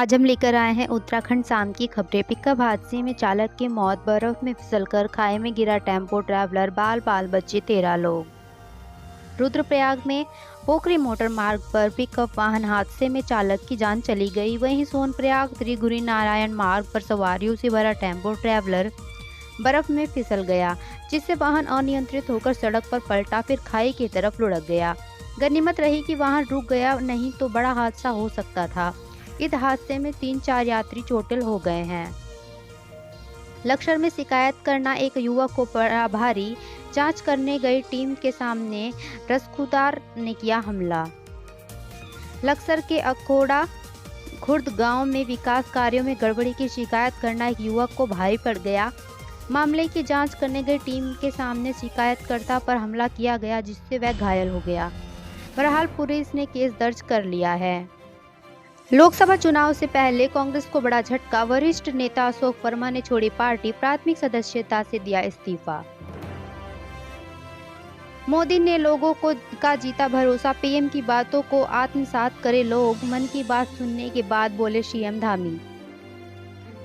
आज हम लेकर आए हैं उत्तराखंड शाम की खबरें। पिकअप हादसे में चालक की मौत, बर्फ में फिसलकर खाई में गिरा टेम्पो ट्रैवलर, बाल बच्चे 13 लोग। रुद्रप्रयाग में पोखरी मोटर मार्ग पर पिकअप वाहन हादसे में चालक की जान चली गई। वहीं सोनप्रयाग त्रिगुरी नारायण मार्ग पर सवारियों से भरा टेम्पो ट्रैवलर बर्फ में फिसल गया, जिससे वाहन अनियंत्रित होकर सड़क पर पलटा, फिर खाई की तरफ लुढ़क गया। गनीमत रही कि वाहन रुक गया, नहीं तो बड़ा हादसा हो सकता था। इस हादसे में 3-4 यात्री चोटिल हो गए हैं। लक्सर में शिकायत करना एक युवक को पड़ा भारी, जांच करने गई टीम के सामने रसखुदार ने किया हमला। लक्सर के अखोड़ा खुर्द गांव में विकास कार्यों में गड़बड़ी की शिकायत करना एक युवक को भारी पड़ गया। मामले की जांच करने गई टीम के सामने शिकायतकर्ता पर हमला किया गया, जिससे वह घायल हो गया। बहरहाल पुलिस ने केस दर्ज कर लिया है। लोकसभा चुनाव से पहले कांग्रेस को बड़ा झटका, वरिष्ठ नेता अशोक वर्मा ने छोड़ी पार्टी, प्राथमिक सदस्यता से दिया इस्तीफा। मोदी ने लोगों का जीता भरोसा, पीएम की बातों को आत्मसात करे लोग, मन की बात सुनने के बाद बोले सीएम धामी।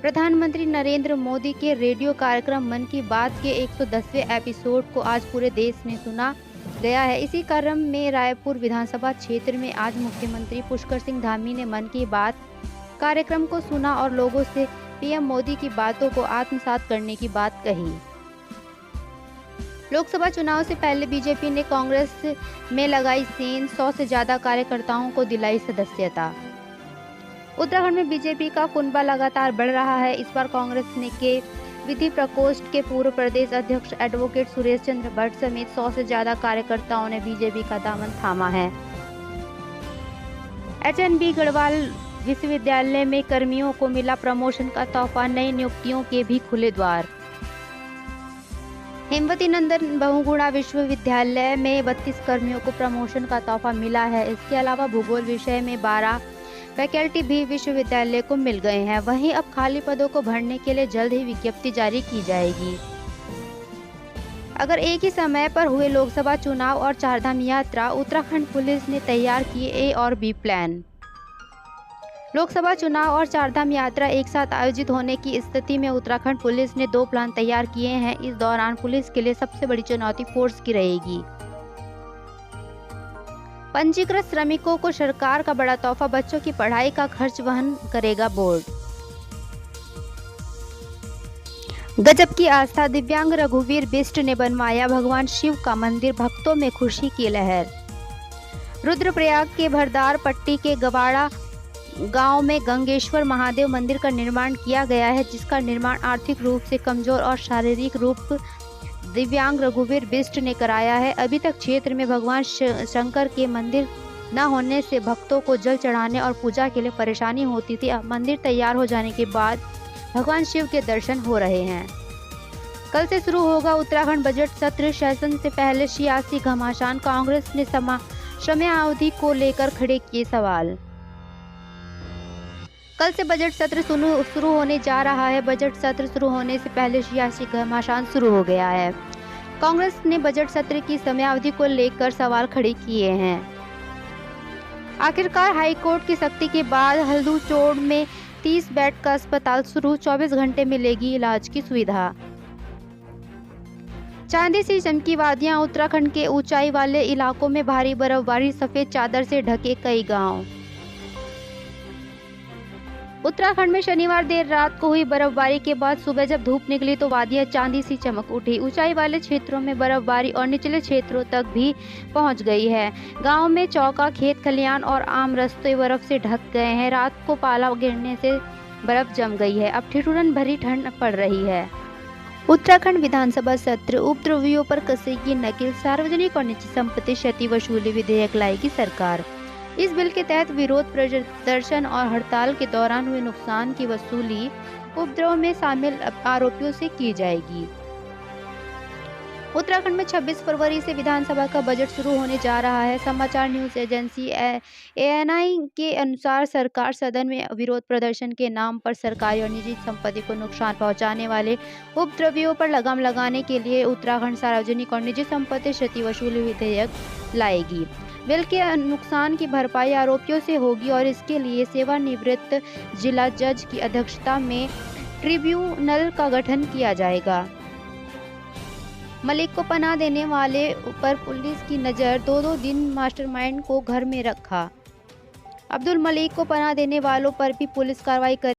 प्रधानमंत्री नरेंद्र मोदी के रेडियो कार्यक्रम मन की बात के 110वें एपिसोड को आज पूरे देश में सुना गया है। इसी क्रम में रायपुर विधानसभा क्षेत्र में आज मुख्यमंत्री पुष्कर सिंह धामी ने मन की बात कार्यक्रम को सुना और लोगों से पीएम मोदी की बातों को आत्मसात करने की बात कही। लोकसभा चुनाव से पहले बीजेपी ने कांग्रेस में लगाई सेंध, 100 से ज्यादा कार्यकर्ताओं को दिलाई सदस्यता। उत्तराखंड में बीजेपी का कुनबा लगातार बढ़ रहा है। इस बार कांग्रेस ने के विधि प्रकोष्ठ के पूर्व प्रदेश अध्यक्ष एडवोकेट सुरेश चंद्र भट्ट समेत 100 से ज्यादा कार्यकर्ताओं ने बीजेपी का दामन थामा है। एचएनबी गढ़वाल विश्वविद्यालय में कर्मियों को मिला प्रमोशन का तोहफा, नई नियुक्तियों के भी खुले द्वार। हेमवती नंदन बहुगुणा विश्वविद्यालय में 32 कर्मियों को प्रमोशन का तोहफा मिला है। इसके अलावा भूगोल विषय में 12 फैकल्टी भी विश्वविद्यालय को मिल गए हैं। वहीं अब खाली पदों को भरने के लिए जल्द ही विज्ञप्ति जारी की जाएगी। अगर एक ही समय पर हुए लोकसभा चुनाव और चारधाम यात्रा, उत्तराखंड पुलिस ने तैयार किए ए और बी प्लान। लोकसभा चुनाव और चारधाम यात्रा एक साथ आयोजित होने की स्थिति में उत्तराखंड पुलिस ने 2 प्लान तैयार किए हैं। इस दौरान पुलिस के लिए सबसे बड़ी चुनौती फोर्स की रहेगी। पंजीकृत श्रमिकों को सरकार का बड़ा तोहफा, बच्चों की पढ़ाई का खर्च वहन करेगा बोर्ड। गजब की आस्था, दिव्यांग रघुवीर बिष्ट ने बनवाया भगवान शिव का मंदिर, भक्तों में खुशी की लहर। रुद्रप्रयाग के भरदार पट्टी के गवाड़ा गांव में गंगेश्वर महादेव मंदिर का निर्माण किया गया है, जिसका निर्माण आर्थिक रूप से कमजोर और शारीरिक रूप दिव्यांग रघुवीर बिष्ट ने कराया है। अभी तक क्षेत्र में भगवान शंकर के मंदिर न होने से भक्तों को जल चढ़ाने और पूजा के लिए परेशानी होती थी। अब मंदिर तैयार हो जाने के बाद भगवान शिव के दर्शन हो रहे हैं। कल से शुरू होगा उत्तराखंड बजट सत्र, सेशन से पहले सियासी घमासान, कांग्रेस ने समयावधि को लेकर खड़े किए सवाल। कल से बजट सत्र शुरू होने जा रहा है। बजट सत्र शुरू होने से पहले सियासी घमासान शुरू हो गया है। कांग्रेस ने बजट सत्र की समयावधि को लेकर सवाल खड़े किए हैं। आखिरकार हाईकोर्ट की सख्ती के बाद हल्दूचोड़ में 30 बेड का अस्पताल शुरू, 24 घंटे मिलेगी इलाज की सुविधा। चांदी सी चमकी वादियां, उत्तराखंड के ऊंचाई वाले इलाकों में भारी बर्फबारी, सफेद चादर से ढके कई गांव। उत्तराखंड में शनिवार देर रात को हुई बर्फबारी के बाद सुबह जब धूप निकली तो वादियां चांदी सी चमक उठी। ऊंचाई वाले क्षेत्रों में बर्फबारी और निचले क्षेत्रों तक भी पहुंच गई है। गांव में चौका, खेत खलियान और आम रास्ते बर्फ से ढक गए हैं। रात को पाला गिरने से बर्फ जम गई है। अब ठिठुरन भरी ठंड पड़ रही है। उत्तराखंड विधानसभा सत्र, उपद्रवियों पर कसेगी नकेल, सार्वजनिक और निजी संपत्ति क्षति वसूली विधेयक लाएगी सरकार। इस बिल के तहत विरोध प्रदर्शन और हड़ताल के दौरान हुए नुकसान की वसूली उपद्रव में शामिल आरोपियों से की जाएगी। उत्तराखंड में 26 फरवरी से विधानसभा का बजट शुरू होने जा रहा है। समाचार न्यूज एजेंसी एएनआई के अनुसार सरकार सदन में विरोध प्रदर्शन के नाम पर सरकारी और निजी संपत्ति को नुकसान पहुंचाने वाले उपद्रवियों पर लगाम लगाने के लिए उत्तराखंड सार्वजनिक और निजी संपत्ति क्षति वसूली विधेयक लाएगी। बिल के नुकसान की भरपाई आरोपियों से होगी और इसके लिए सेवानिवृत्त जिला जज की अध्यक्षता में ट्रिब्यूनल का गठन किया जाएगा। मलिक को पनाह देने वाले पर पुलिस की नज़र। 2-2 दिन मास्टरमाइंड को घर में रखा। अब्दुल मलिक को पनाह देने वालों पर भी पुलिस कार्रवाई कर